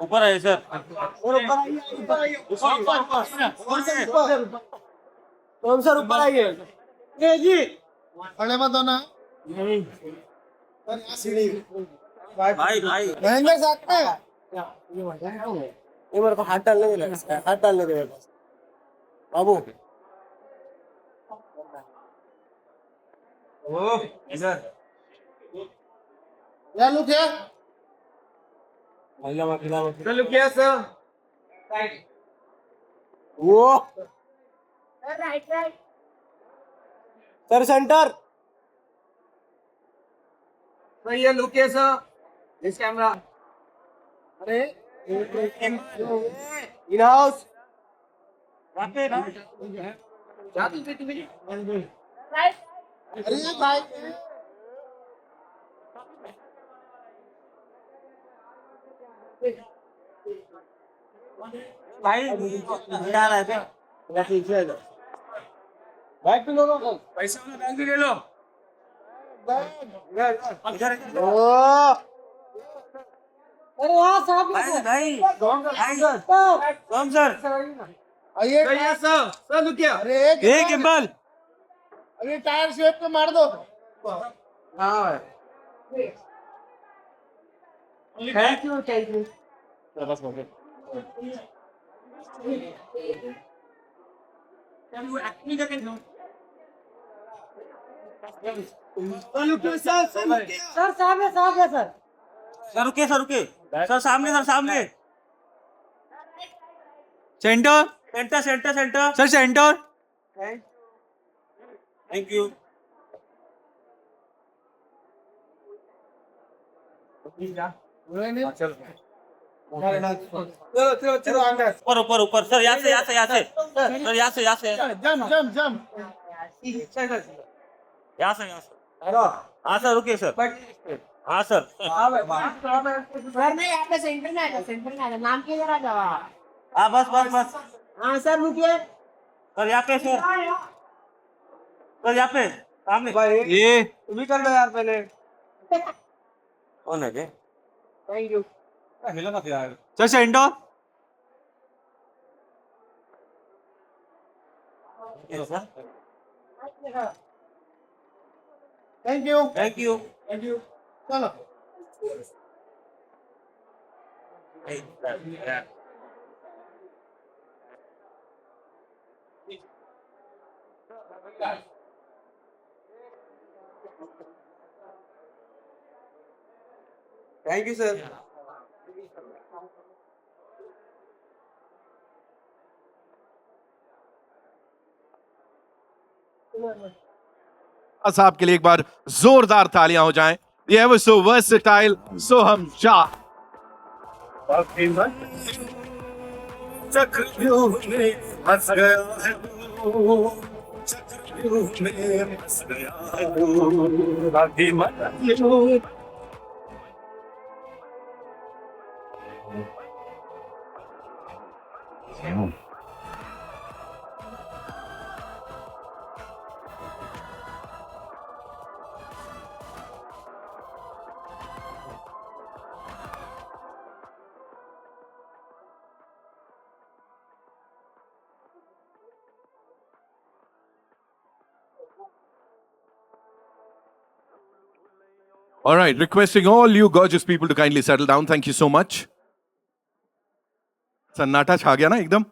ऊपर है सर। ओम सर ऊपर आइए। ये जी खड़े मत होना। भाई भाई महेंद्र साथ में। ये मेरे को हाथ डालने दे, हाथ डालने दे मेरे को। बाबू ओ इधर या लुक है। चलो क्या सर? वो सर सेंटर सर ये लुक है सर, दिस कैमरा। अरे इन हाउस अरे भाई भाई क्या रहा है? बैग पे लोगों पैसे वाला बैग भी ले लो। इधर अरे यार साहब भाई भाई कौन सर? आइए सर सर लुक क्या? अरे ये गिम्बल। अरे टायर शेप पे मार दो। हाँ थैंक यू सर साहब है सर। सर रुके सर सामने centre centre sir centre thank you. चलो अंदर। ऊपर सर यहाँ से सर यहाँ से जम जम जम। यहाँ से हाँ सर रुकिए सर। हाँ सर सर नहीं यहाँ पे सेंटर में आना नाम के जरा दवा। हाँ बस हाँ सर रुकिए। सर यहाँ पे सर यहाँ पे सामने ये तुम भी कर लो यार पहले। कौन है क्या? Thank you. Sir center sir thank you thank you. चलो। Thank you sir. साहब के लिए एक बार जोरदार तालियां हो जाएं। ये एवर सो वर्सेटाइल सोहम शाह। चक्रव्यूह में फंस गया है तू, चक्रव्यूह में फंस गया है तू, बाकी मत लो। All right, requesting all you gorgeous people to kindly settle down. Thank you so much. सन्नाटा छा गया ना एकदम।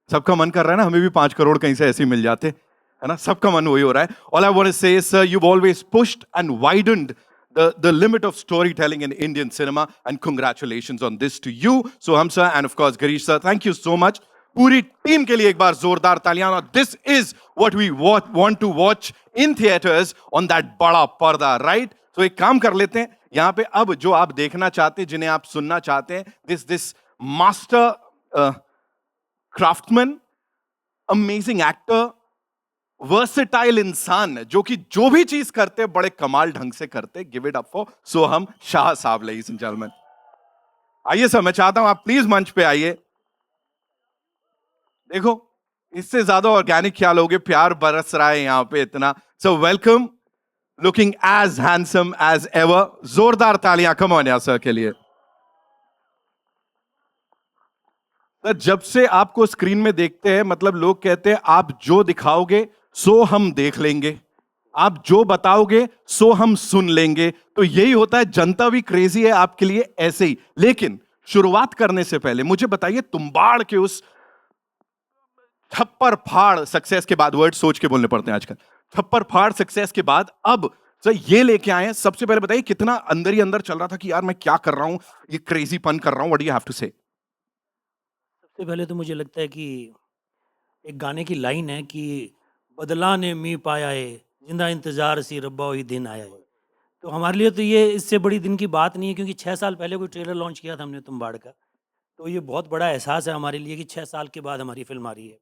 सबका मन कर रहा है ना हमें भी 5 करोड़ कहीं से ऐसे ही मिल जाते, है ना? सबका मन वही हो रहा है। All I want to say is, sir, you've always pushed and widened the limit of storytelling in Indian cinema, and congratulations on this to you, Soham sir, and of course Girish sir. Thank you so much. पूरी team के लिए एक बार जोरदार तालियां। This is what we want to watch in theaters on that बड़ा पर्दा, right? तो एक काम कर लेते हैं यहाँ पे, अब जो आप देखना चाहते हैं, जिन्हें आप सुनना चाहते हैं, this master craftsman, amazing actor, versatile इंसान, जो कि जो भी चीज करते बड़े कमाल ढंग से करते। गिव इट अप फॉर सोहम शाह साहब, लेडीज एंड जेंटलमैन। आइए सर, मैं चाहता हूं आप प्लीज मंच पे आइए। देखो इससे ज्यादा ऑर्गेनिक क्या लोगे, प्यार बरस रहा है यहाँ पे इतना। So welcome looking as handsome as ever. जोरदार तालियां कम ऑन यार सर के लिए. सर जब से आपको स्क्रीन में देखते हैं मतलब लोग कहते हैं आप जो दिखाओगे सो हम देख लेंगे, आप जो बताओगे सो हम सुन लेंगे. तो यही होता है, जनता भी क्रेजी है आपके लिए ऐसे ही. लेकिन शुरुआत करने से पहले मुझे बताइए, तुम्बाड़ के उस थप्पड़ फाड़ सक्सेस के बाद, वर्ड सोच के बोलने पड़ते हैं आजकल, थप्पड़ फाड़ सक्सेस के बाद अब सर ये लेके आए हैं. सबसे पहले बताइए कितना अंदर ही अंदर चल रहा था कि यार मैं क्या कर रहा हूं, ये क्रेजी पन कर रहा हूं. What do you have to say? सबसे पहले तो मुझे लगता है कि एक गाने की लाइन है कि बदला ने मी पाया है, जिंदा इंतजार सी रब्बा वही दिन आया है. तो हमारे लिए तो ये इससे बड़ी दिन की बात नहीं है, क्योंकि 6 साल पहले कोई ट्रेलर लॉन्च किया था हमने तुम्बाड़ का. तो ये बहुत बड़ा एहसास है हमारे लिए कि 6 साल के बाद हमारी फिल्म आ रही है.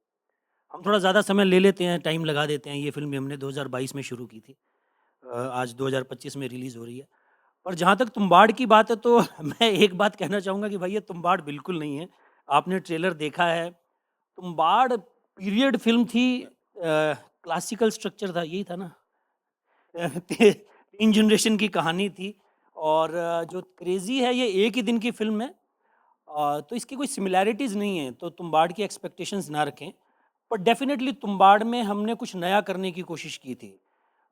हम थोड़ा ज़्यादा समय ले लेते हैं, टाइम लगा देते हैं. ये फिल्म भी हमने 2022 में शुरू की थी, आज 2025 में रिलीज़ हो रही है. और जहाँ तक तुम्बाड़ की बात है तो मैं एक बात कहना चाहूँगा कि भाई ये तुम्बाड़ बिल्कुल नहीं है. आपने ट्रेलर देखा है, तुम्बाड़ पीरियड फिल्म थी, क्लासिकल स्ट्रक्चर था, यही था ना. 3 जनरेशन की कहानी थी. और जो क्रेज़ी है ये एक ही दिन की फिल्म है, तो इसकी कोई सिमिलैरिटीज़ नहीं है. तो तुम्बाड़ की एक्सपेक्टेशंस ना रखें. पर डेफिनेटली तुम्बाड़ में हमने कुछ नया करने की कोशिश की थी.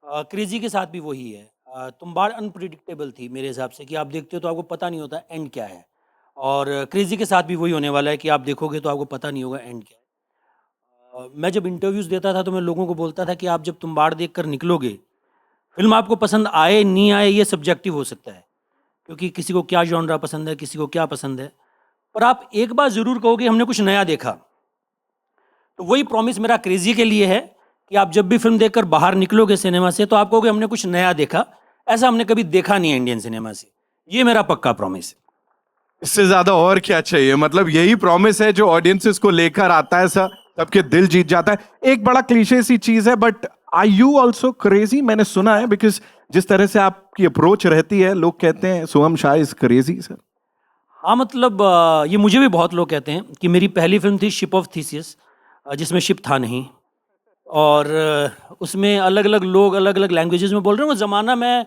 क्रेज़ी के साथ भी वही है. तुम्बाड़ अनप्रिडिक्टेबल थी मेरे हिसाब से, कि आप देखते हो तो आपको पता नहीं होता एंड क्या है. और क्रेज़ी के साथ भी वही होने वाला है कि आप देखोगे तो आपको पता नहीं होगा एंड क्या है. मैं जब इंटरव्यूज़ देता था तो मैं लोगों को बोलता था कि आप जब तुम्बाड़ देख कर निकलोगे, फिल्म आपको पसंद आए नहीं आए ये सब्जेक्टिव हो सकता है, क्योंकि किसी को क्या जॉनरा पसंद है, किसी को क्या पसंद है. पर आप एक बात ज़रूर कहोगे हमने कुछ नया देखा. तो वही प्रॉमिस मेरा क्रेज़ी के लिए है कि आप जब भी फिल्म देखकर बाहर निकलोगे सिनेमा से तो आप कहोगे हमने कुछ नया देखा. ऐसा हमने कभी देखा नहीं है इंडियन सिनेमा से. ये मेरा पक्का प्रॉमिस है. इससे ज्यादा और क्या चाहिए? मतलब यही प्रॉमिस है जो ऑडियंसेस को लेकर आता है सर, सबके दिल जीत जाता है. एक बड़ा क्लीशे सी चीज है, but are you also crazy? मैंने सुना है, बिकॉज जिस तरह से आपकी अप्रोच रहती है, लोग कहते हैं सोहम शाह इज क्रेजी सर. हाँ, मतलब ये मुझे भी बहुत लोग कहते हैं कि मेरी पहली फिल्म थी शिप ऑफ थीसियस, जिसमें शिप था नहीं, और उसमें अलग अलग लोग अलग अलग लैंग्वेजेस में बोल रहे हैं. वो ज़माना मैं,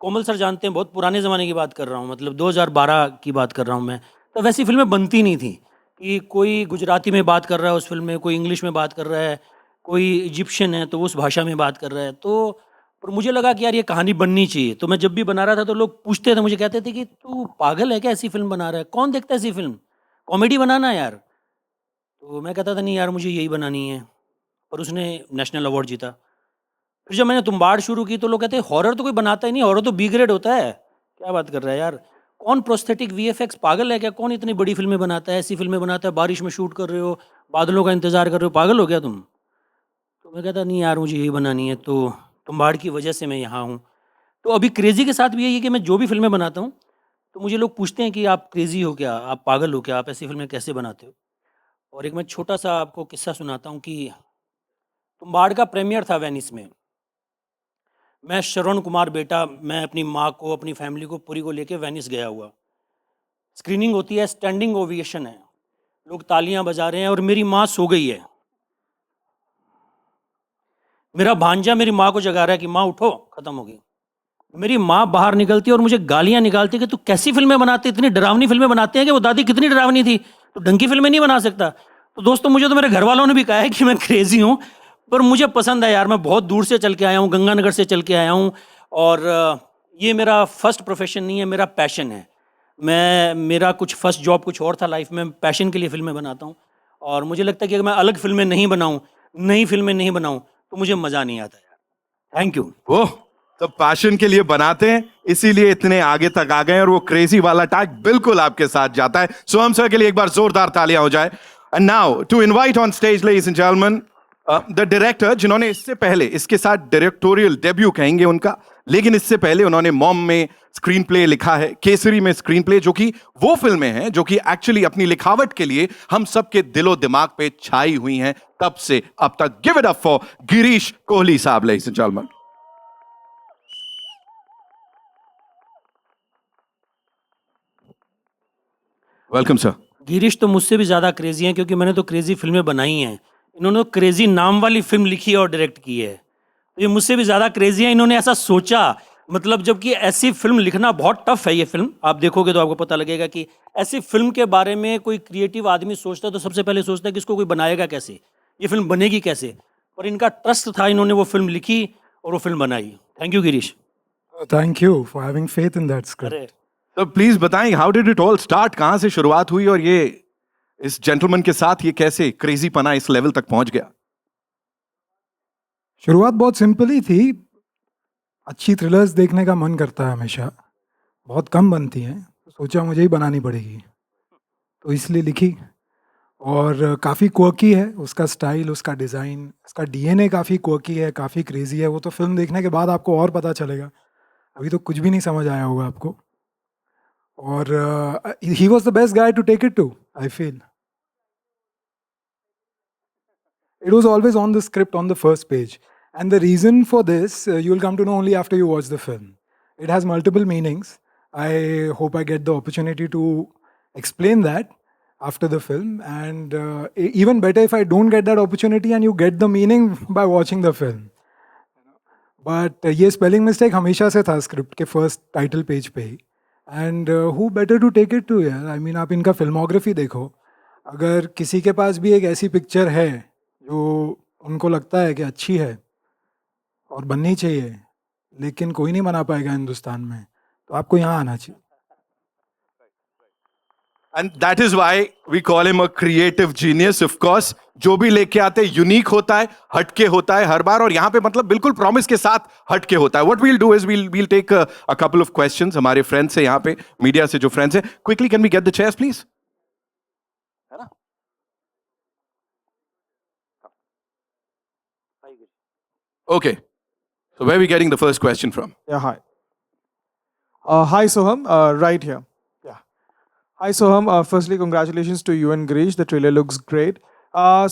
कोमल सर जानते हैं, बहुत पुराने ज़माने की बात कर रहा हूँ, मतलब 2012 की बात कर रहा हूँ मैं. तो वैसी फिल्में बनती नहीं थी कि कोई गुजराती में बात कर रहा है उस फिल्म में, कोई इंग्लिश में बात कर रहा है, कोई इजिप्शियन है तो वो उस भाषा में बात कर रहा है. तो पर मुझे लगा कि यार ये कहानी बननी चाहिए. तो मैं जब भी बना रहा था तो लोग पूछते थे, मुझे कहते थे कि तू पागल है क्या, ऐसी फिल्म बना रहा है, कौन देखता है ऐसी फिल्म, कॉमेडी बनाना यार. तो मैं कहता था नहीं यार मुझे यही बनानी है. और उसने नेशनल अवार्ड जीता. फिर जब मैंने तुम्बाड़ शुरू की तो लोग कहते हैं हॉरर तो कोई बनाता ही नहीं, हॉरर तो बी ग्रेड होता है. क्या बात कर रहा है यार, कौन प्रोस्थेटिक वीएफएक्स, पागल है क्या, कौन इतनी बड़ी फिल्में बनाता है, ऐसी फिल्में बनाता है, बारिश में शूट कर रहे हो, बादलों का इंतजार कर रहे हो, पागल हो गया तुम. तो मैं कहता नहीं यार मुझे यही बनानी है. तो तुम्बाड़ की वजह से मैं यहाँ हूँ. तो अभी क्रेज़ी के साथ भी यही है कि मैं जो भी फिल्में बनाता हूँ तो मुझे लोग पूछते हैं कि आप क्रेज़ी हो क्या, आप पागल हो क्या, आप ऐसी फिल्में कैसे बनाते हो. और एक मैं छोटा सा आपको किस्सा सुनाता हूँ कि तुम्बाड़ का प्रीमियर था वेनिस में. मैं श्रवण कुमार बेटा, मैं अपनी माँ को, अपनी फैमिली को पूरी को लेके वेनिस गया हुआ. स्क्रीनिंग होती है, स्टैंडिंग ओवेशन है, लोग तालियां बजा रहे हैं और मेरी माँ सो गई है. मेरा भांजा मेरी माँ को जगा रहा है कि माँ उठो, खत्म हो गई. मेरी माँ बाहर निकलती है और मुझे गालियां निकालती है कि तू कैसी फिल्में बनाते, इतनी डरावनी फिल्में बनाते हैं कि वो दादी कितनी डरावनी थी, तो ढंग की फिल्में नहीं बना सकता. तो दोस्तों मुझे तो मेरे घर वालों ने भी कहा है कि मैं क्रेज़ी हूँ, पर मुझे पसंद है यार. मैं बहुत दूर से चल के आया हूँ, गंगानगर से चल के आया हूँ, और ये मेरा फर्स्ट प्रोफेशन नहीं है, मेरा पैशन है. मेरा कुछ फर्स्ट जॉब कुछ और था लाइफ में, पैशन के लिए फिल्में बनाता हूँ. और मुझे लगता है कि अगर मैं अलग फिल्में नहीं बनाऊँ, नई फिल्में नहीं बनाऊँ तो मुझे मज़ा नहीं आता यार. Thank you. वो तो पैशन के लिए बनाते हैं, इसीलिए इतने आगे तक आ गए, और वो क्रेजी वाला टैग बिल्कुल आपके साथ जाता है. सोहम सर के लिए एक बार जोरदार तालियां हो जाए. And now to invite on stage ladies and gentleman the director, जिन्होंने इससे पहले, इसके साथ डायरेक्टोरियल डेब्यू कहेंगे उनका, लेकिन इससे पहले उन्होंने मॉम में स्क्रीन प्ले लिखा है, केसरी में स्क्रीन प्ले, जो कि वो फिल्में हैं जो कि एक्चुअली अपनी लिखावट के लिए हम सबके दिलो दिमाग पे छाई हुई हैं तब से अब तक. Give it up for Girish Kohli साहब ladies and gentlemen. Welcome sir. Girish तो मुझसे भी ज़्यादा क्रेज़ी हैं, क्योंकि मैंने तो क्रेज़ी फिल्में बनाई हैं. इन्होंने तो क्रेज़ी नाम वाली फिल्म लिखी है और डायरेक्ट की है. ये मुझसे भी ज़्यादा क्रेजी है, इन्होंने ऐसा सोचा। मतलब जबकि ऐसी फिल्म लिखना बहुत टफ है, ये फिल्म आप देखोगे तो आपको पता लगेगा कि ऐसी फिल्म के बारे में कोई क्रिएटिव आदमी सोचता है तो सबसे पहले सोचता है कि इसको कोई बनाएगा कैसे, ये फिल्म बनेगी कैसे। और इनका ट्रस्ट था, इन्होंने वो फिल्म लिखी और वो फिल्म बनाई। Thank you Girish. Thank you for having faith in that script. अरे तो प्लीज बताएं, how did it all start, कहां से शुरुआत हुई और ये इस जेंटलमैन के साथ ये कैसे क्रेजी पना इस लेवल तक पहुंच गया? शुरुआत बहुत सिंपल ही थी। अच्छी थ्रिलर्स देखने का मन करता है हमेशा, बहुत कम बनती हैं, तो सोचा मुझे ही बनानी पड़ेगी, तो इसलिए लिखी। और काफ़ी क्वर्की है उसका स्टाइल, उसका डिज़ाइन, उसका डीएनए काफ़ी क्वर्की है, काफ़ी क्रेजी है। वो तो फिल्म देखने के बाद आपको और पता चलेगा, अभी तो कुछ भी नहीं समझ आया होगा आपको। और he was the best guy to take it to, I feel. It was always on the script on the first page. And the reason for this, you'll come to know only after you watch the film. It has multiple meanings. I hope I get the opportunity to explain that after the film. And even better if I don't get that opportunity and you get the meaning by watching the film. But ये spelling mistake हमेशा से था script के first title page पे ही. And who better to take it to यार? I mean आप इनका filmography देखो. अगर किसी के पास भी एक ऐसी पिक्चर है जो उनको लगता है कि अच्छी है और बननी चाहिए, लेकिन कोई नहीं बना पाएगा हिंदुस्तान में, तो आपको यहाँ आना चाहिए। And that is why we call him a creative genius. Of course जो भी लेके आते यूनिक होता है, हटके होता है हर बार, और यहाँ पे मतलब बिल्कुल प्रॉमिस के साथ हटके होता है। What we'll do is we'll take a couple of questions. हमारे फ्रेंड्स है यहाँ पे, मीडिया से जो फ्रेंड्स है, quickly can we get the chairs please? Okay, so where are we getting the first question from? Yeah, hi. Hi, Soham. Right here. Yeah. Hi, Soham. Firstly, congratulations to you and Girish. The trailer looks great.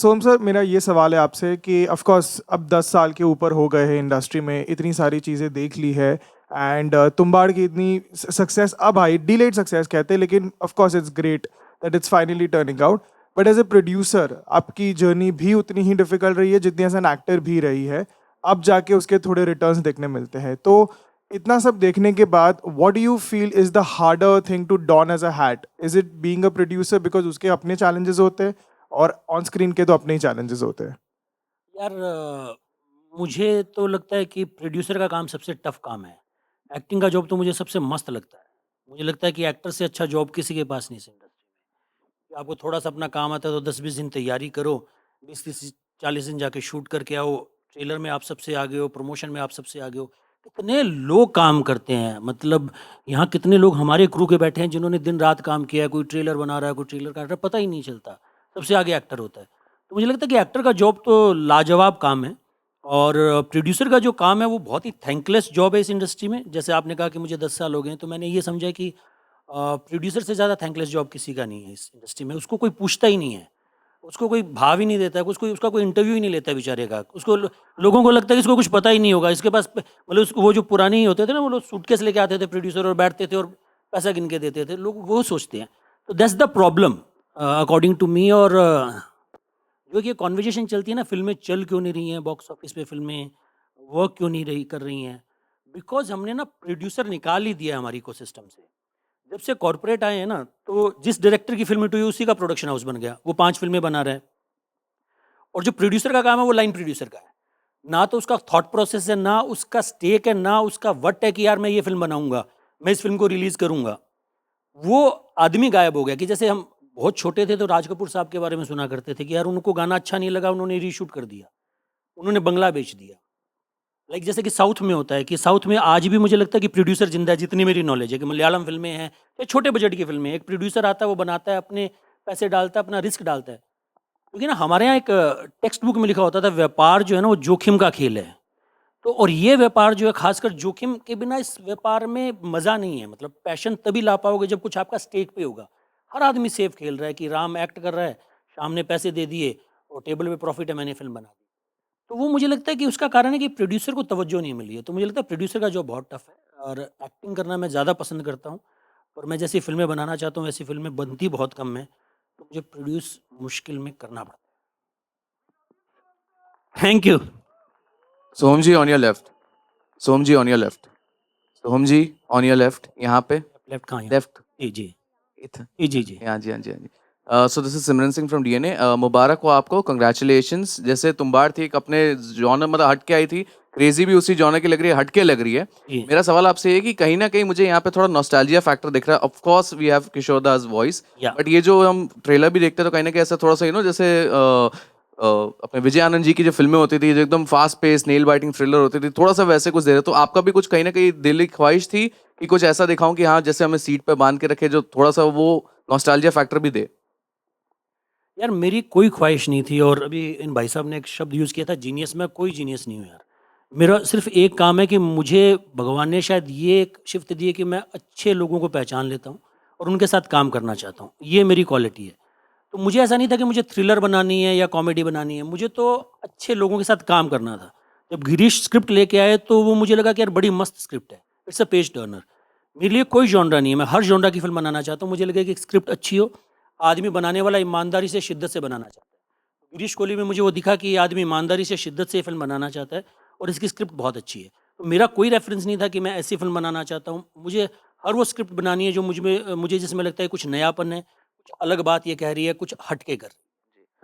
Soham sir, मेरा ये सवाल है आपसे कि of course अब 10 साल के ऊपर हो गए हैं इंडस्ट्री में, इतनी सारी चीज़ें देख ली है, एंड तुम्बाड़ की इतनी सक्सेस अब आई, डिलेड सक्सेस कहते हैं, लेकिन of course it's great that it's finally turning out. But as a producer आपकी जर्नी भी उतनी ही डिफिकल्ट रही है जितनी एज एन एक्टर भी रही है। अब जाके उसके थोड़े रिटर्न्स देखने मिलते हैं, तो इतना सब देखने के बाद what do you feel is the harder thing to don as a hat? Is it being a producer, because उसके अपने चैलेंजेस होते हैं और ऑन स्क्रीन के तो अपने ही चैलेंजेस होते हैं? यार मुझे तो लगता है कि प्रोड्यूसर का काम सबसे टफ काम है। एक्टिंग का जॉब तो मुझे सबसे मस्त लगता है। मुझे लगता है कि एक्टर से अच्छा जॉब किसी के पास नहीं है इंडस्ट्री में। आपको थोड़ा सा अपना काम आता है तो 10-20 दिन तैयारी करो, 20-30-40 दिन जाके शूट करके आओ, ट्रेलर में आप सबसे आगे हो, प्रमोशन में आप सबसे आगे हो। कितने लोग काम करते हैं, मतलब यहाँ कितने लोग हमारे क्रू के बैठे हैं जिन्होंने दिन रात काम किया है, कोई ट्रेलर बना रहा है, कोई ट्रेलर काट रहा है, पता ही नहीं चलता, सबसे आगे एक्टर होता है। तो मुझे लगता है कि एक्टर का जॉब तो लाजवाब काम है, और प्रोड्यूसर का जो काम है वो बहुत ही थैंकलेस जॉब है इस इंडस्ट्री में। जैसे आपने कहा कि मुझे 10 साल हो गए हैं, तो मैंने ये समझा कि प्रोड्यूसर से ज़्यादा थैंकलेस जॉब किसी का नहीं है इस इंडस्ट्री में। उसको कोई पूछता ही नहीं है, उसको कोई भाव ही नहीं देता है, उसका कोई इंटरव्यू ही नहीं लेता बेचारे का। उसको लोगों को लगता है कि इसको कुछ पता ही नहीं होगा, इसके पास मतलब उसको वो जो पुराने होते थे ना, वो लोग सूटकेस लेके आते थे प्रोड्यूसर और बैठते थे और पैसा गिन के देते थे, लोग वो सोचते हैं। तो that's the problem according to me. और जो कि कॉन्वर्जेशन चलती है ना, फिल्में चल क्यों नहीं रही हैं बॉक्स ऑफिस पे, फिल्में वर्क क्यों नहीं कर रही हैं, बिकॉज हमने ना प्रोड्यूसर निकाल ही दिया है हमारी इकोसिस्टम से। जब से कॉर्पोरेट आए हैं ना, तो जिस डायरेक्टर की फिल्म हिट हुई उसी का प्रोडक्शन हाउस बन गया, वो 5 फिल्में बना रहा है। और जो प्रोड्यूसर का काम है वो लाइन प्रोड्यूसर का है, ना तो उसका थॉट प्रोसेस है, ना उसका स्टेक है, ना उसका वट है कि यार मैं ये फिल्म बनाऊंगा, मैं इस फिल्म को रिलीज़ करूंगा। वो आदमी गायब हो गया। कि जैसे हम बहुत छोटे थे तो राज कपूर साहब के बारे में सुना करते थे कि यार उनको गाना अच्छा नहीं लगा, उन्होंने रीशूट कर दिया, उन्होंने बंगला बेच दिया। लाइक जैसे कि साउथ में होता है कि साउथ में आज भी मुझे लगता है कि प्रोड्यूसर जिंदा है, जितनी मेरी नॉलेज है, कि मलयालम फिल्में हैं या छोटे बजट की फिल्में, एक प्रोड्यूसर आता है, वो बनाता है, अपने पैसे डालता है, अपना रिस्क डालता है। क्योंकि ना हमारे यहाँ एक टेक्स्ट बुक में लिखा होता था, व्यापार जो है ना वो जोखिम का खेल है। तो और ये व्यापार जो है, खासकर जोखिम के बिना इस व्यापार में मज़ा नहीं है। मतलब पैशन तभी ला पाओगे जब कुछ आपका स्टेक पे होगा। हर आदमी सेफ खेल रहा है कि राम एक्ट कर रहा है, शाम ने पैसे दे दिए और टेबल पे प्रॉफिट है, मैंने फिल्म बना दी। तो वो मुझे लगता है कि उसका कारण है कि प्रोड्यूसर को तवज्जो नहीं मिली है। तो मुझे लगता है प्रोड्यूसर का जॉब बहुत टफ है, और एक्टिंग करना मैं ज़्यादा पसंद करता हूँ, और मैं जैसी फिल्में बनाना चाहता हूँ वैसी फिल्में बनती बहुत कम है, तो मुझे प्रोड्यूस मुश्किल में करना पड़ता है। Thank you. Soham ji on your left, Soham ji on your left, Soham ji on your left, यहाँ पे लेफ्ट कहाँ है? लेफ्ट, जी जी इधर, जी जी हाँ जी हाँ जी हाँ जी। So this is Simran Singh from DNA. मुबारक हो आपको, कंग्रेचुलेशंस। जैसे तुम्बाड़ थी एक अपने जॉनर मतलब हट के आई थी, क्रेजी भी उसी जॉनर की लग रही है, हट के लग रही है। जी। मेरा सवाल आपसे ये है कि कहीं ना कहीं मुझे यहाँ पे थोड़ा नॉस्टैल्जिया फैक्टर दिख रहा है। Of course we have Kishore Das voice, या बट ये जो हम ट्रेलर भी देखते हैं तो कहीं ना कहीं ऐसा थोड़ा सा जैसे अपने विजय आनंद जी की जो फिल्में होती थी जो एकदम fast pace nail biting thriller होती थी, थोड़ा सा वैसे कुछ दे रहे। तो आपका भी कुछ कहीं ना कहीं दिल की ख्वाहिश थी कि कुछ ऐसा दिखाऊं कि हाँ जैसे हमें सीट पे बांध के रखे, जो थोड़ा सा वो नॉस्टैल्जिया फैक्टर भी दे? यार मेरी कोई ख्वाहिश नहीं थी, और अभी इन भाई साहब ने एक शब्द यूज़ किया था जीनियस। मैं कोई जीनियस नहीं हूँ यार। मेरा सिर्फ एक काम है कि मुझे भगवान ने शायद ये एक शिफ्ट दी है कि मैं अच्छे लोगों को पहचान लेता हूँ और उनके साथ काम करना चाहता हूँ। ये मेरी क्वालिटी है। तो मुझे ऐसा नहीं था कि मुझे थ्रिलर बनानी है या कॉमेडी बनानी है, मुझे तो अच्छे लोगों के साथ काम करना था। जब गिरीश स्क्रिप्ट लेके आए तो वो मुझे लगा कि यार बड़ी मस्त स्क्रिप्ट है, इट्स अ पेज टर्नर। मेरे लिए कोई जॉनरा नहीं है, मैं हर जॉनरा की फिल्म बनाना चाहता हूँ। मुझे लगे कि स्क्रिप्ट अच्छी हो, आदमी बनाने वाला ईमानदारी से शिद्दत से बनाना चाहता है। गिरीश कोहली में मुझे वो दिखा कि ये आदमी ईमानदारी से शिद्दत से ये फिल्म बनाना चाहता है और इसकी स्क्रिप्ट बहुत अच्छी है। तो मेरा कोई रेफरेंस नहीं था कि मैं ऐसी फिल्म बनाना चाहता हूँ। मुझे हर वो स्क्रिप्ट बनानी है जो मुझे जिसमें लगता है कुछ नयापन है, कुछ अलग बात ये कह रही है, कुछ हट के कर।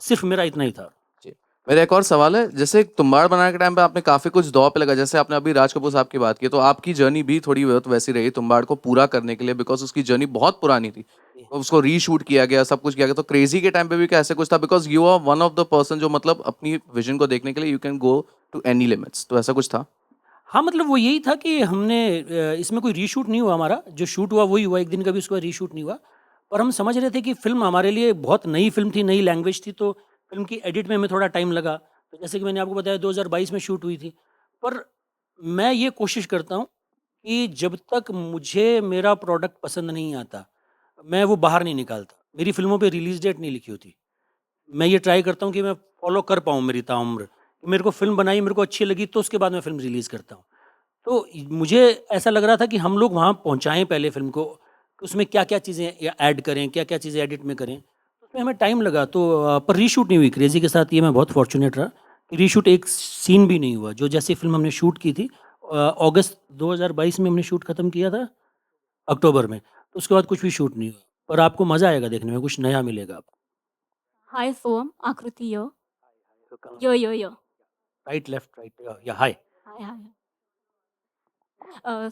सिर्फ मेरा इतना ही था। जी। मेरा एक और सवाल है, जैसे तुम्बाड़ बनाने के टाइम पे आपने काफी कुछ दौर पे लगा, जैसे आपने अभी राज कपूर साहब की बात की, तो आपकी जर्नी भी थोड़ी बहुत वैसी रही तुम्बाड़ को पूरा करने के लिए, बिकॉज उसकी जर्नी बहुत पुरानी थी। तो उसको रीशूट किया गया, सब कुछ किया गया। तो क्रेजी के टाइम पे भी क्या ऐसे कुछ था? Because you are one of the person जो मतलब अपनी विजन को देखने के लिए you can go to any limits, तो ऐसा कुछ था? हाँ, मतलब वो यही था कि हमने इसमें कोई रीशूट नहीं हुआ हमारा, जो शूट हुआ वही हुआ, एक दिन का भी उसका रीशूट नहीं हुआ। पर हम समझ रहे थे कि फ़िल्म हमारे लिए बहुत नई फ़िल्म थी, नई लैंग्वेज थी, तो फ़िल्म की एडिट में हमें थोड़ा टाइम लगा। तो जैसे कि मैंने आपको बताया 2022 में शूट हुई थी। पर मैं ये कोशिश करता हूँ कि जब तक मुझे मेरा प्रोडक्ट पसंद नहीं आता, मैं वो बाहर नहीं निकालता। मेरी फ़िल्मों पे रिलीज़ डेट नहीं लिखी होती। मैं ये ट्राई करता हूँ कि मैं फ़ॉलो कर पाऊँ मेरी ताउम्र। मेरे को फ़िल्म बनाई, मेरे को अच्छी लगी तो उसके बाद मैं फ़िल्म रिलीज़ करता हूँ। तो मुझे ऐसा लग रहा था कि हम लोग वहाँ पहुँचाएँ पहले फ़िल्म को, उसमें क्या-क्या चीज़ें ऐड करें, क्या-क्या चीज़ें एडिट में करें। उसमें हमें टाइम लगा। तो पर रीशूट नहीं हुई क्रेज़ी के साथ, ये मैं बहुत फॉर्च्यूनेट रहा कि रीशूट एक सीन भी नहीं हुआ। जो जैसी फ़िल्म हमने शूट की थी अगस्त 2022 में हमने शूट ख़त्म किया था, अक्टूबर में। तो उसके बाद कुछ भी शूट नहीं हुआ। पर आपको मज़ा आएगा देखने में, कुछ नया मिलेगा आपको। Hi, Soam. Akriti here. Yo. Right, left, right, या हाय। Hi.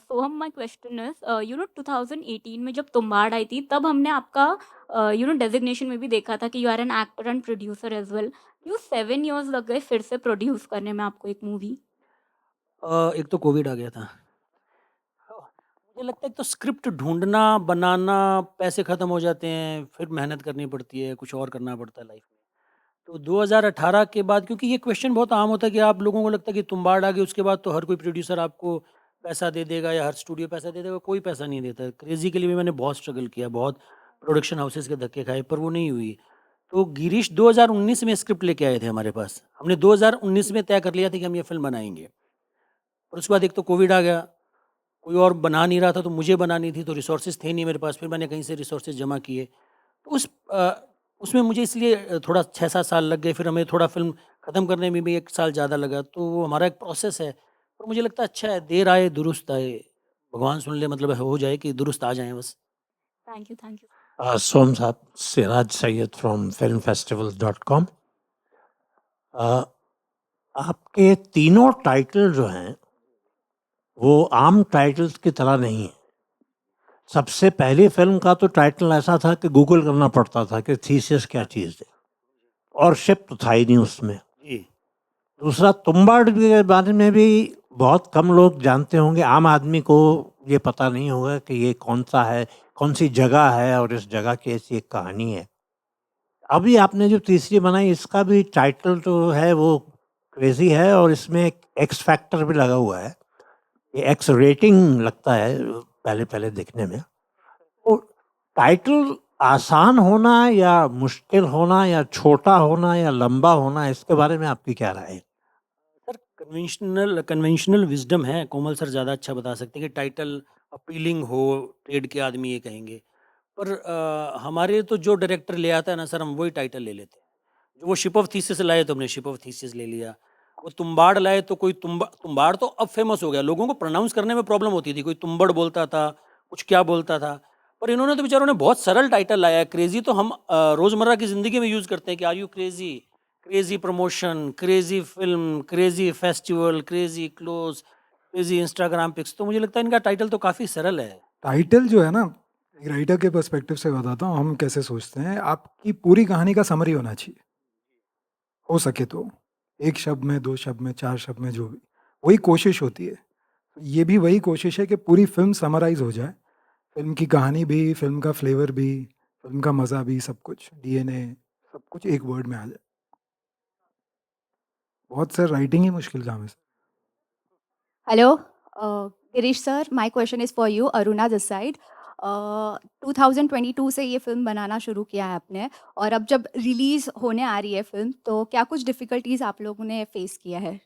Soam, my question is, 2018 में जब तुम्बाड़ आई थी, तब हमने आपका, डेजिग्नेशन में भी देखा था कि you are an actor and producer as well. क्यों 7 years लग गए फिर से प्रोड्यूस करने में आपको एक मूवी? एक तो कोविड आ गया था। मुझे लगता है एक तो स्क्रिप्ट ढूँढना, बनाना, पैसे ख़त्म हो जाते हैं, फिर मेहनत करनी पड़ती है, कुछ और करना पड़ता है लाइफ में। तो 2018 के बाद, क्योंकि ये क्वेश्चन बहुत आम होता है कि आप लोगों को लगता है कि तुम्बाड़ आ गई, उसके बाद तो हर कोई प्रोड्यूसर आपको पैसा दे देगा या हर स्टूडियो पैसा दे देगा, कोई पैसा नहीं देता है। क्रेज़ी के लिए भी मैंने बहुत स्ट्रगल किया, बहुत प्रोडक्शन हाउसेस के धक्के खाए, पर वो नहीं हुई। तो गिरीश 2019 में स्क्रिप्ट लेके आए थे हमारे पास। हमने 2019 में तय कर लिया था कि हम ये फ़िल्म बनाएँगे। और उसके बाद एक तो कोविड आ गया, कोई और बना नहीं रहा था तो मुझे बनानी थी, तो रिसोर्सेज थे नहीं मेरे पास। फिर मैंने कहीं से रिसोर्सेज जमा किए। तो उसमें मुझे इसलिए थोड़ा 6-7 साल लग गए। फिर हमें थोड़ा फ़िल्म ख़त्म करने में भी 1 साल ज़्यादा लगा। तो वो हमारा एक प्रोसेस है। और मुझे लगता है अच्छा है, देर आए दुरुस्त आए। भगवान सुन ले, मतलब हो जाए कि दुरुस्त आ जाएँ बस। Thank you. सोम साहब, सिराज सैयद फ्रॉम filmfestivals.com। आपके तीनों टाइटल जो हैं वो आम टाइटल्स की तरह नहीं है। सबसे पहली फिल्म का तो टाइटल ऐसा था कि गूगल करना पड़ता था कि थीसिस क्या चीज़ है, और शिप तो था ही नहीं उसमें। जी। दूसरा, तुम्बाड़ के बारे में भी बहुत कम लोग जानते होंगे, आम आदमी को ये पता नहीं होगा कि ये कौन सा है, कौन सी जगह है और इस जगह की ऐसी एक कहानी है। अभी आपने जो तीसरी बनाई, इसका भी टाइटल तो है वो क्रेजी है, और इसमें एक एक्स फैक्टर भी लगा हुआ है। ये एक्स रेटिंग लगता है पहले देखने में। तो टाइटल आसान होना या मुश्किल होना या छोटा होना या लंबा होना, इसके बारे में आपकी क्या राय है? सर, कन्वेंशनल विज़डम है, कोमल सर ज़्यादा अच्छा बता सकते हैं कि टाइटल अपीलिंग हो, ट्रेड के आदमी ये कहेंगे। पर हमारे तो जो डायरेक्टर ले आता है ना सर, हम वही टाइटल ले लेते हैं। जो वो शिप ऑफ थीसिस लाए तो हमने शिप ऑफ थीसिस ले लिया। वो तुम्बाड़ लाए तो कोई तुम्बाड़ तो अब फेमस हो गया, लोगों को प्रोनाउंस करने में प्रॉब्लम होती थी, कोई तुम्बड़ बोलता था, कुछ क्या बोलता था। पर इन्होंने तो बेचारों ने बहुत सरल टाइटल लाया है। क्रेजी तो हम रोजमर्रा की जिंदगी में यूज करते हैं कि are you crazy, crazy promotion, crazy film, crazy festival, crazy clothes, crazy Instagram pics. तो मुझे लगता है इनका टाइटल तो काफी सरल है। टाइटल जो है ना, एक राइटर के पर्सपेक्टिव से बताता हूँ हम कैसे सोचते हैं। आपकी पूरी कहानी का समरी होना चाहिए, हो सके तो 1 शब्द में, 2 शब्द में, 4 शब्द में, जो भी, वही कोशिश होती है। ये भी वही कोशिश है कि पूरी फिल्म समराइज हो जाए, फिल्म की कहानी भी, फिल्म का फ्लेवर भी, फिल्म का मज़ा भी, सब कुछ, डीएनए, सब कुछ एक वर्ड में आ जाए। बहुत सर राइटिंग ही मुश्किल काम है। Hello, Girish sir. My question is for you, Aruna this side. 2022 से ये फिल्म बनाना शुरू किया है आपने, और अब जब रिलीज होने आ रही है फिल्म, तो क्या कुछ डिफिकल्टीज आप लोगों ने फेस किया है?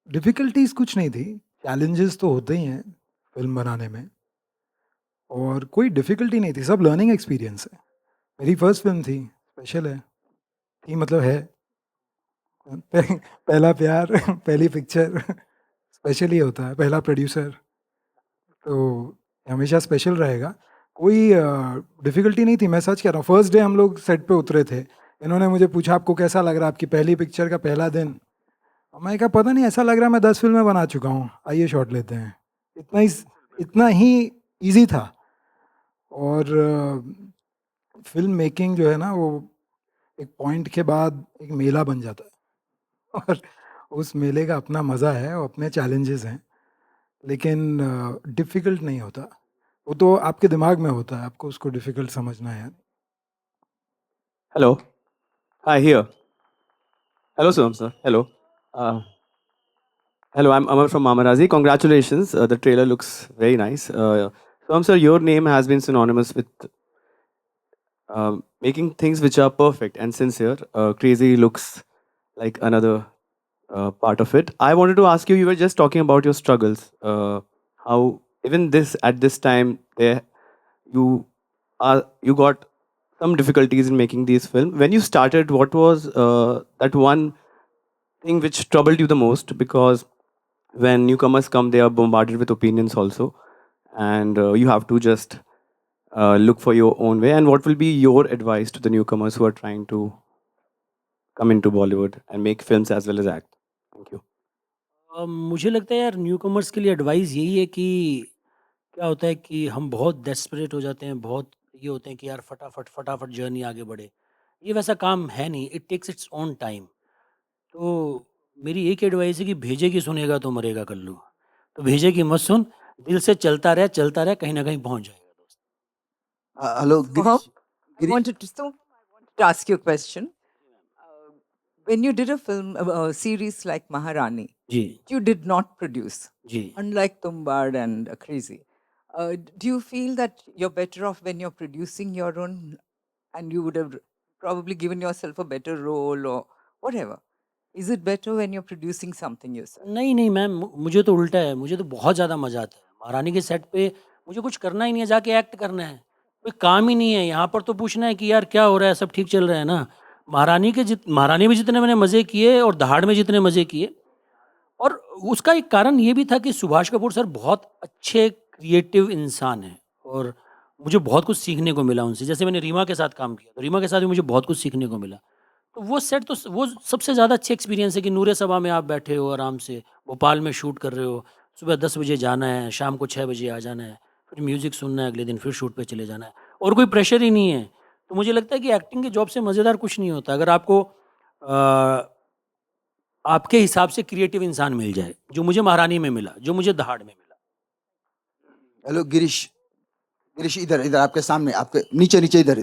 डिफ़िकल्टीज़ कुछ नहीं थी, चैलेंजेस तो होते ही हैं फ़िल्म बनाने में, और कोई डिफ़िकल्टी नहीं थी, सब लर्निंग एक्सपीरियंस है। मेरी फर्स्ट फ़िल्म थी, स्पेशल है, थी मतलब है। पहला प्यार, पहली पिक्चर, स्पेशल ही होता है, पहला प्रोड्यूसर, तो हमेशा स्पेशल रहेगा। कोई डिफ़िकल्टी नहीं थी, मैं सच कह रहा हूँ। फर्स्ट डे हम लोग सेट पे उतरे थे, इन्होंने मुझे पूछा आपको कैसा लग रहा है, आपकी पहली पिक्चर का पहला दिन? मैं कहा पता नहीं, ऐसा लग रहा है मैं 10 फ़िल्में बना चुका हूँ, आइए शॉट लेते हैं। इतना ही ईज़ी था। और फ़िल्म मेकिंग जो है ना, वो एक पॉइंट के बाद एक मेला बन जाता है, और उस मेले का अपना मज़ा है और अपने चैलेंजेस हैं, लेकिन डिफ़िकल्ट नहीं होता। वो तो आपके दिमाग में होता है, आपको उसको डिफ़िकल्ट समझना है। Hello. Hi, here. Hello, Soham sir. Hello. Hello, I'm Amar from Mamarazi. Congratulations. The trailer looks very nice. Soham sir, your name has been synonymous with making things which are perfect and sincere. Crazy looks like another part of it. I wanted to ask you, you were just talking about your struggles. How even at this time, you got some difficulties in making these films. When you started, what was that one thing which troubled you the most? Because when newcomers come, they are bombarded with opinions also, and you have to just look for your own way. And what will be your advice to the newcomers who are trying to come into Bollywood and make films as well as act? Thank you. मुझे लगता है यार, newcomers के लिए advice यही है कि क्या होता है कि हम बहुत डेस्परेट हो जाते हैं, बहुत ये होते हैं कि यार फटाफट फटाफट जर्नी आगे बढ़े। ये वैसा काम है नहीं, it takes its own time. तो मेरी एक एडवाइस है कि भेजे की सुनेगा तो मरेगा कल्लू। तो भेजे की मत सुन, दिल से चलता रहे, कहीं ना कहीं पहुंच जाएगा दोस्त। Hello, Soham, Girish. I wanted to ask you a question. When you did a film, a series like Maharani, ji you did not produce, ji unlike Tumbad and Crazy. Do you feel that you're better off when you're producing your own, and you would have probably given yourself a better role or whatever? Is it better when you're producing something yourself? नहीं ma'am, मुझे तो उल्टा है, मुझे तो बहुत ज़्यादा मज़ा आता है महारानी के सेट पे। मुझे कुछ करना ही नहीं है, जाके एक्ट करना है, कोई काम ही नहीं है। यहाँ पर तो पूछना है कि यार क्या हो रहा है, सब ठीक चल रहा है ना। महारानी में जितने मैंने मज़े किए और दहाड़ में जितने मज़े किए, और उसका एक कारण ये भी था कि सुभाष कपूर सर बहुत अच्छे क्रिएटिव इंसान हैं, और मुझे बहुत कुछ सीखने को मिला उनसे। जैसे मैंने रीमा के साथ काम किया, तो रीमा के साथ भी मुझे बहुत कुछ सीखने को मिला। तो वो सेट तो वो सबसे ज़्यादा अच्छी एक्सपीरियंस है कि नूरे सभा में आप बैठे हो आराम से, भोपाल में शूट कर रहे हो, सुबह 10 बजे जाना है, शाम को 6 बजे आ जाना है, फिर म्यूज़िक सुनना है, अगले दिन फिर शूट पे चले जाना है, और कोई प्रेशर ही नहीं है। तो मुझे लगता है कि एक्टिंग की जॉब से मज़ेदार कुछ नहीं होता, अगर आपको आपके हिसाब से क्रिएटिव इंसान मिल जाए, जो मुझे महारानी में मिला, जो मुझे दहाड़ में मिला। हेलो गिरीश, इधर आपके सामने, आपके नीचे इधर।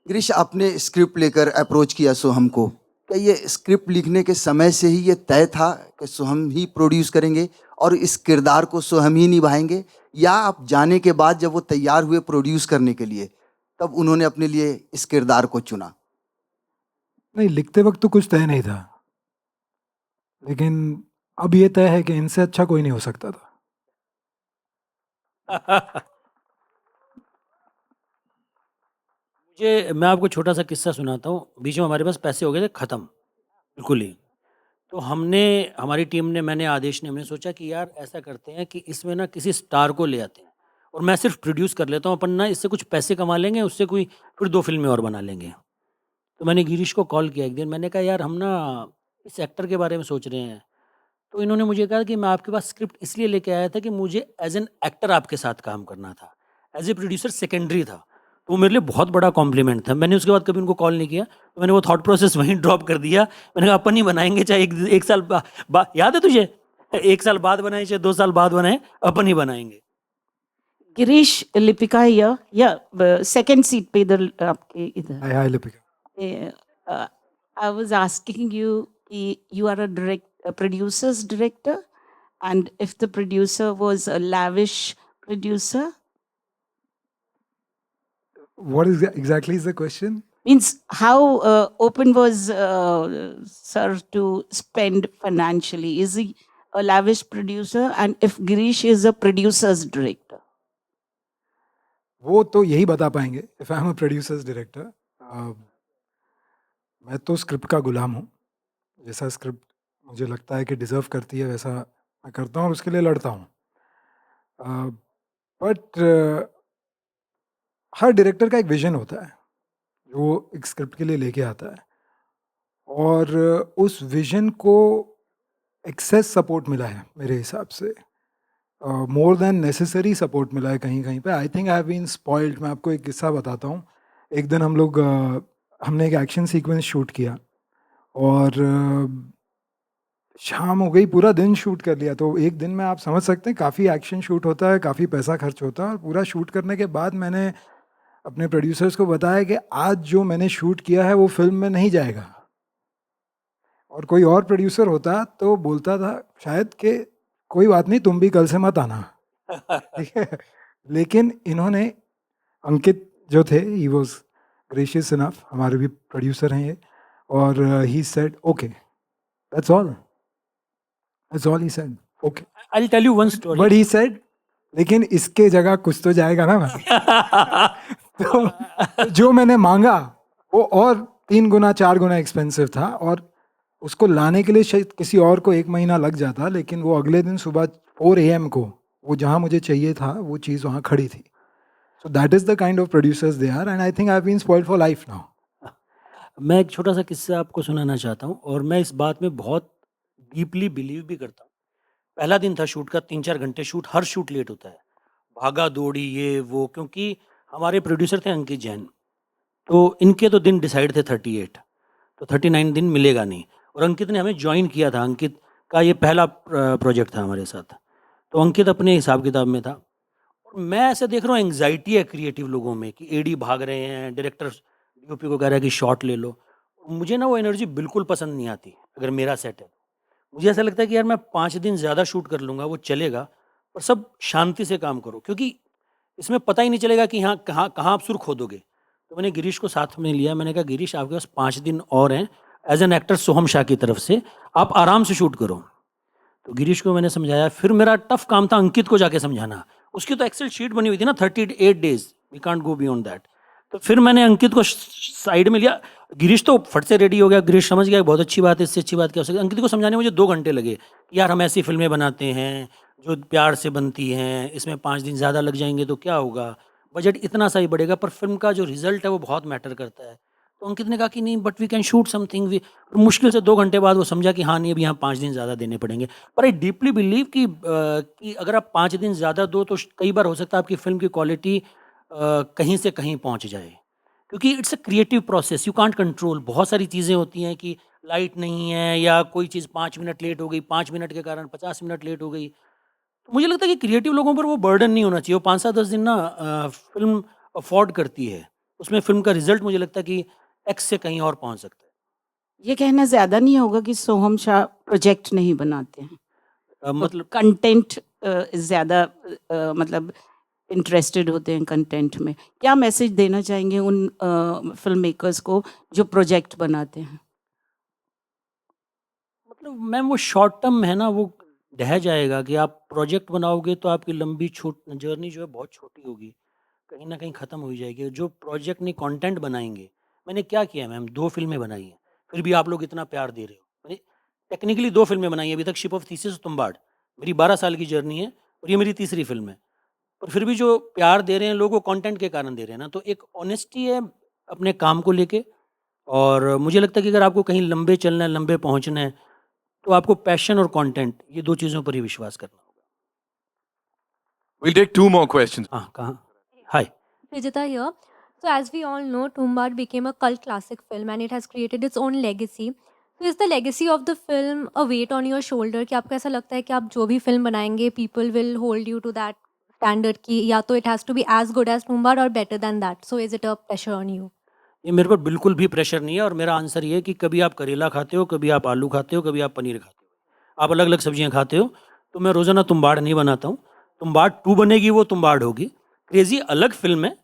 गिरीश, आपने स्क्रिप्ट लेकर अप्रोच किया सोहम को, क्या ये स्क्रिप्ट लिखने के समय से ही ये तय था कि सोहम ही प्रोड्यूस करेंगे और इस किरदार को सोहम ही निभाएंगे, या आप जाने के बाद जब वो तैयार हुए प्रोड्यूस करने के लिए, तब उन्होंने अपने लिए इस किरदार को चुना? नहीं, लिखते वक्त तो कुछ तय नहीं था, लेकिन अब ये तय है कि इनसे अच्छा कोई नहीं हो सकता था। मैं आपको छोटा सा किस्सा सुनाता हूँ। बीच में हमारे पास पैसे हो गए थे ख़त्म, बिल्कुल ही। तो हमने हमारी टीम ने मैंने आदेश ने हमने सोचा कि यार ऐसा करते हैं कि इसमें ना किसी स्टार को ले आते हैं और मैं सिर्फ प्रोड्यूस कर लेता हूँ, अपन ना इससे कुछ पैसे कमा लेंगे, उससे कोई फिर 2 फ़िल्में और बना लेंगे। तो मैंने गिरीश को कॉल किया एक दिन, मैंने कहा यार हम ना इस एक्टर के बारे में सोच रहे हैं। तो इन्होंने मुझे कहा कि मैं आपके पास स्क्रिप्ट इसलिए लेके आया था कि मुझे एज़ एन एक्टर आपके साथ काम करना था। एज़ ए प्रोड्यूसर सेकेंडरी था। तो वो मेरे लिए बहुत बड़ा कॉम्प्लीमेंट था। मैंने उसके बाद कभी उनको कॉल नहीं किया। तो मैंने वो थॉट प्रोसेस वहीं ड्रॉप कर दिया। मैंने कहा अपन ही बनाएँगे, चाहे 1 साल याद है तुझे? 1 साल बाद बनाए, चाहे 2 साल बाद बनाए, अपन ही बनाएँगे। गिरीश, लिपिका हियर, या सेकंड सीट पे इधर आपके इधर. Hi, hi, Lipika. I was asking you, you are a producer's director, and if the producer was a lavish producer, What is exactly is the question? means how open was sir to spend financially? Is he a lavish producer, and if Girish is a producer's director? वो तो यही बता पाएंगे if I am a producers director. मैं तो script का गुलाम हूँ। जैसा स्क्रिप्ट मुझे लगता है कि डिज़र्व करती है वैसा मैं करता हूँ और उसके लिए लड़ता हूँ। बट हर डायरेक्टर का एक विजन होता है जो वो एक स्क्रिप्ट के लिए लेके आता है, और उस विजन को एक्सेस सपोर्ट मिला है मेरे हिसाब से, मोर देन नेसेसरी सपोर्ट मिला है कहीं कहीं पे। I think I have been spoiled. मैं आपको एक किस्सा बताता हूँ। एक दिन हमने एक एक्शन सीक्वेंस शूट किया और शाम हो गई, पूरा दिन शूट कर लिया। तो एक दिन में आप समझ सकते हैं काफ़ी एक्शन शूट होता है, काफ़ी पैसा खर्च होता है। और पूरा शूट करने के बाद मैंने अपने प्रोड्यूसर्स को बताया कि आज जो मैंने शूट किया है वो फिल्म में नहीं जाएगा। और कोई और प्रोड्यूसर होता तो बोलता था शायद कि कोई बात नहीं, तुम भी कल से मत आना। ठीक है, लेकिन इन्होंने, अंकित जो थे, ही वॉज ग्रेशियस इनफ, हमारे भी प्रोड्यूसर हैं ये, और he said okay, that's all he said, okay. I will tell you one story. But he said लेकिन इसके जगह कुछ तो जाएगा ना भाई। तो जो मैंने मांगा वो और 3 गुना 4 गुना एक्सपेंसिव था, और उसको लाने के लिए शायद किसी और को 1 महीना लग जाता, लेकिन वो अगले दिन सुबह 4 AM को वो जहाँ मुझे चाहिए था वो चीज़ वहाँ खड़ी थी। So that is the kind of producers they are, and I think I have been spoiled for life now. मैं एक छोटा सा किस्सा आपको सुनाना चाहता हूँ, और मैं इस बात में बहुत डीपली बिलीव भी करता हूँ। पहला दिन था शूट का, 3-4 घंटे शूट, हर शूट लेट होता है, भागा दौड़ी ये वो, क्योंकि हमारे प्रोड्यूसर थे अंकित जैन। तो इनके तो दिन डिसाइड थे 38, तो 39 दिन मिलेगा नहीं। और अंकित ने हमें ज्वाइन किया था, अंकित का ये पहला प्रोजेक्ट था हमारे साथ। तो अंकित अपने हिसाब किताब में था, और मैं ऐसे देख रहा हूँ एंग्जाइटी है क्रिएटिव लोगों में कि एडी भाग रहे हैं, डायरेक्टर डीओपी को कह रहा है कि शॉट ले लो। मुझे ना वो एनर्जी बिल्कुल पसंद नहीं आती अगर मेरा सेट है। मुझे ऐसा लगता है कि यार मैं 5 दिन ज़्यादा शूट कर लूँगा, वो चलेगा, पर सब शांति से काम करो, क्योंकि इसमें पता ही नहीं चलेगा कि यहाँ कहाँ आप सुर खोदोगे। तो मैंने गिरीश को साथ में लिया, मैंने कहा गिरीश आपके पास 5 दिन और हैं, एज एन एक्टर सोहम शाह की तरफ से आप आराम से शूट करो। तो गिरीश को मैंने समझाया। फिर मेरा टफ काम था अंकित को जाके समझाना। उसकी तो एक्सेल शीट बनी हुई थी ना, 38 days, we can't go beyond that. तो फिर मैंने अंकित को साइड में लिया। गिरीश तो फट से रेडी हो गया, गिरीश समझ गया बहुत अच्छी बात है, इससे अच्छी बात क्या हो सकती है। अंकित को समझाने में मुझे 2 घंटे लगे कि यार हम ऐसी फिल्में बनाते हैं जो प्यार से बनती हैं, इसमें 5 दिन ज़्यादा लग जाएंगे तो क्या होगा, बजट इतना सा ही बढ़ेगा, पर फिल्म का जो रिजल्ट है वो बहुत मैटर करता है। तो अंकित ने कहा कि नहीं, but we can shoot something. मुश्किल से 2 घंटे बाद वो समझा कि हाँ नहीं, अभी यहाँ 5 दिन ज़्यादा देने पड़ेंगे। पर आई डीपली बिलीव कि अगर आप 5 दिन ज़्यादा दो तो कई बार हो सकता है आपकी फिल्म की क्वालिटी कहीं से कहीं पहुँच जाए, क्योंकि it's a creative process, you can't control. बहुत सारी चीज़ें होती हैं कि लाइट नहीं है या कोई चीज़ 5 मिनट लेट हो गई, 5 मिनट के कारण 50 मिनट लेट हो गई। तो मुझे लगता है कि क्रिएटिव लोगों पर वो बर्डन नहीं होना चाहिए। वो 5-7-10 दिन ना फिल्म अफोर्ड करती है, उसमें फिल्म का रिजल्ट मुझे लगता है कि एक्स से कहीं और पहुंच सकता है। ये कहना ज़्यादा नहीं होगा कि सोहम शाह प्रोजेक्ट नहीं बनाते हैं? मतलब कंटेंट ज़्यादा मतलब इंटरेस्टेड होते हैं कंटेंट में। क्या मैसेज देना चाहेंगे उन फिल्म मेकर्स को जो प्रोजेक्ट बनाते हैं? मतलब मैम वो शॉर्ट टर्म है ना, वो ढह जाएगा कि आप प्रोजेक्ट बनाओगे तो आपकी लंबी जर्नी जो है बहुत छोटी होगी, कहीं ना कहीं ख़त्म हो जाएगी। जो प्रोजेक्ट नहीं कंटेंट बनाएंगे, मैंने क्या किया मैम, 2 फिल्में बनाई हैं, फिर भी आप लोग इतना प्यार दे रहे हो। टेक्निकली 2 फिल्में बनाई हैं अभी तक, शिप ऑफ थीसिस और तुम्बाड़। मेरी 12 साल की जर्नी है और ये मेरी तीसरी फिल्म है। पर फिर भी जो प्यार दे रहे हैं लोग, वो कंटेंट के कारण दे रहे हैं ना, तो एक ऑनेस्टी है अपने काम को लेके। और मुझे लगता है कि अगर आपको कहीं लंबे चलना है, लंबे पहुंचना है, तो आपको पैशन और कंटेंट, ये 2 चीज़ों पर ही विश्वास करना होगा। We'll take 2 more questions. हाँ, कहाँ? हाय। Vijita here. So, as we all know, Tumbad became a cult classic film and it has created its own legacy. So, is the legacy of the film a weight on your shoulder? कि आपको ऐसा लगता है कि आप जो भी film बनाएंगे, people will hold you to that standard कि या तो it has to be as good as Tumbad or better than that. So, is it a pressure on you? ये मेरे पर बिल्कुल भी प्रेशर नहीं है और मेरा आंसर ये है कि कभी आप करेला खाते हो, कभी आप आलू खाते हो, कभी आप पनीर खाते हो, आप अलग अलग सब्जियां खाते हो। तो मैं रोज़ाना तुम्बाड़ नहीं बनाता हूँ। तुम्बाड़ 2 बनेगी, वो तुम्बाड़ होगी। क्रेज़ी अलग फिल्म है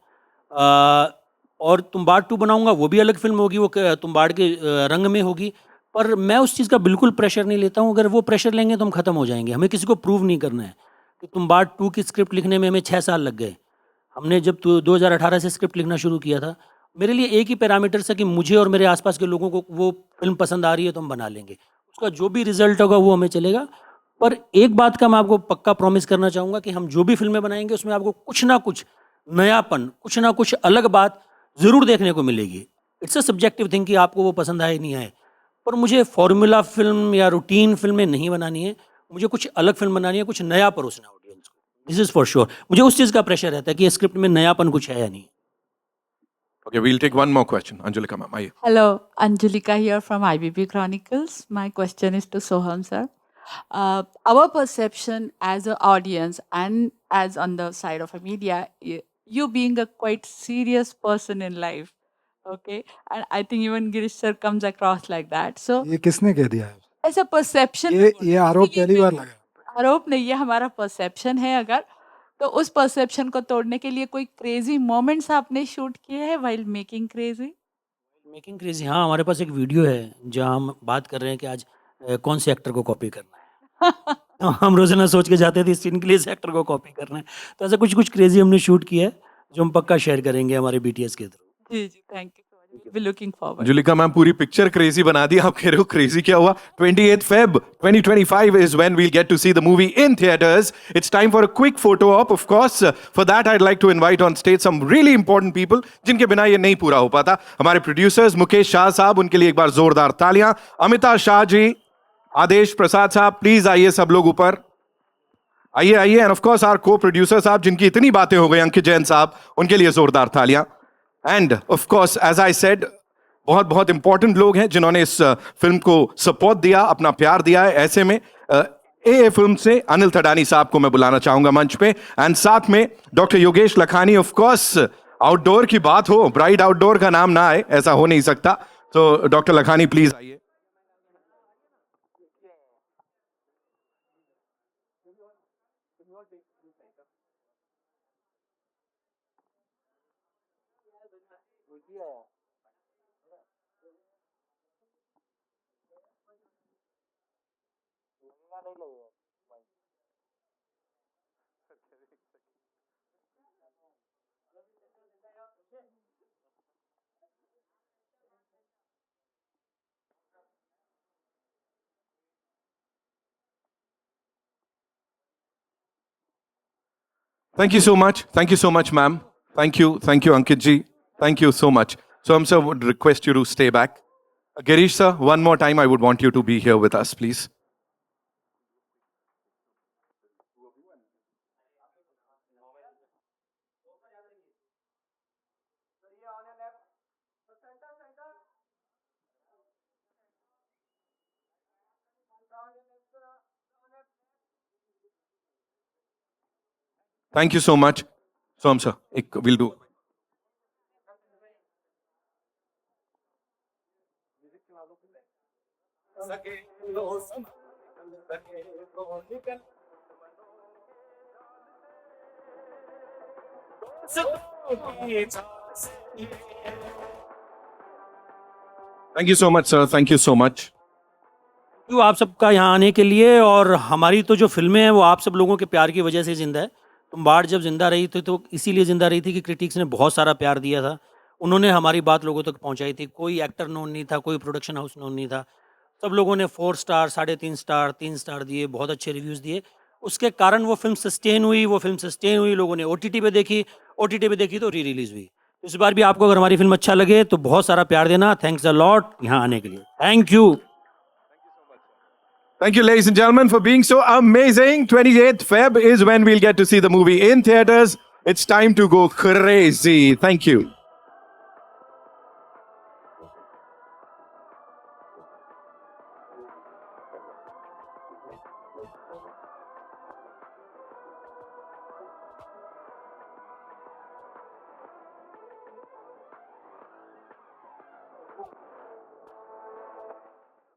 और तुम्बाड़ 2 बनाऊंगा, वो भी अलग फिल्म होगी, वो तुम्बाड़ के रंग में होगी। पर मैं उस चीज़ का बिल्कुल प्रेशर नहीं लेता हूँ। अगर वो प्रेशर लेंगे तो हम ख़त्म हो जाएंगे। हमें किसी को प्रूव नहीं करना है कि तुम्बाड़ 2 की स्क्रिप्ट लिखने में हमें 6 साल लग गए। हमने जब 2018 से स्क्रिप्ट लिखना शुरू किया था, मेरे लिए एक ही पैरामीटर था कि मुझे और मेरे आसपास के लोगों को वो फिल्म पसंद आ रही है तो हम बना लेंगे। उसका जो भी रिजल्ट होगा वो हमें चलेगा। पर एक बात का मैं आपको पक्का प्रॉमिस करना चाहूँगा कि हम जो भी फिल्में बनाएंगे उसमें आपको कुछ ना कुछ नयापन, कुछ ना कुछ अलग बात ज़रूर देखने को मिलेगी। इट्स अ सब्जेक्टिव थिंग कि आपको वो पसंद आए नहीं आए। पर मुझे फॉर्मूला फिल्म या रूटीन फिल्में नहीं बनानी है। मुझे कुछ अलग फिल्म बनानी है, कुछ नया परोसना है ऑडियंस को। This is for sure. मुझे उस चीज़ का प्रेशर रहता है कि स्क्रिप्ट में नयापन कुछ है या नहीं। Okay, we'll take 1 more question. Anjulika ma'am, आइए. Hello, Anjulika here from IBP Chronicles. My question is to Soham sir. Our perception as an audience and as on the side of a media, you being a quite serious person in life, okay? And I think even Girish sir comes across like that. So ये किसने कह दिया है? as a perception, ये आरोप पहली बार लगा। आरोप नहीं, ये हमारा परसेप्शन है। अगर तो उस परसेप्शन को तोड़ने के लिए कोई क्रेजी मोमेंट्स आपने शूट किए हैं while making crazy? Making crazy, हाँ, हमारे पास एक वीडियो है जहाँ हम बात कर रहे हैं कि आज कौन से एक्टर को कॉपी करना है। तो हम रोजाना सोच के जाते थे इस सीन के लिए इस एक्टर को कॉपी करना है। तो ऐसा कुछ कुछ क्रेजी हमने शूट किया है जो हम पक्का शेयर करेंगे हमारे BTS के थ्रू। जी जी, thank you so much, we looking forward. Anjulika ma'am पूरी पिक्चर क्रेजी बना दी। आप कह रहे हो क्रेजी क्या हुआ? 28th Feb 2025 is when we'll get to see the movie in theaters. It's time for a quick photo op. Of course, for that I'd like to invite on stage some really important people जिनके बिना ये नहीं पूरा हो पाता। हमारे producers Mukesh Shah साहब, उनके लिए एक बार जोरदार तालियां। अमिता शाह जी, आदेश प्रसाद साहब, प्लीज आइए सब लोग ऊपर आइए आइए। एंड ऑफ कोर्स आवर को प्रोड्यूसर साहब जिनकी इतनी बातें हो गई, अंकित जैन साहब, उनके लिए जोरदार तालियां। And of course as I said, बहुत बहुत इंपॉर्टेंट लोग हैं जिन्होंने इस फिल्म को सपोर्ट दिया, अपना प्यार दिया है। ऐसे में AA फिल्म से अनिल थडानी साहब को मैं बुलाना चाहूंगा मंच पे। एंड साथ में doctor Yogesh Lakhani. Of course outdoor की बात हो, ब्राइड आउटडोर का नाम ना आए, ऐसा हो नहीं सकता। तो डॉक्टर लखानी प्लीज आइए। Thank you so much. Thank you so much, ma'am. Thank you, Ankit ji. Thank you so much. So, sir, would request you to stay back. Girish sir, one more time, I would want you to be here with us, please. Thank you so much. Soham sir, we'll do. Thank you so much, sir. Thank you so much. तो आप सबका यहाँ आने के लिए, और हमारी तो जो फिल्में हैं वो आप सब लोगों के प्यार की वजह से जिंदा है। तुम्बाड़ जब जिंदा रही थी तो इसीलिए जिंदा रही थी कि क्रिटिक्स ने बहुत सारा प्यार दिया था, उन्होंने हमारी बात लोगों तक पहुंचाई थी। कोई एक्टर नोन नहीं था, कोई प्रोडक्शन हाउस नोन नहीं था, सब लोगों ने 4 स्टार, 3.5 स्टार, 3 स्टार दिए, बहुत अच्छे रिव्यूज़ दिए। उसके कारण वो फिल्म सस्टेन हुई, लोगों ने OTT पे देखी तो री रिलीज़ हुई। इस बार भी आपको अगर हमारी फिल्म अच्छा लगे तो बहुत सारा प्यार देना। थैंक्स अ लॉट यहाँ आने के लिए। Thank you. Thank you, ladies and gentlemen, for being so amazing. 28th Feb is when we'll get to see the movie in theaters. It's time to go crazy. Thank you.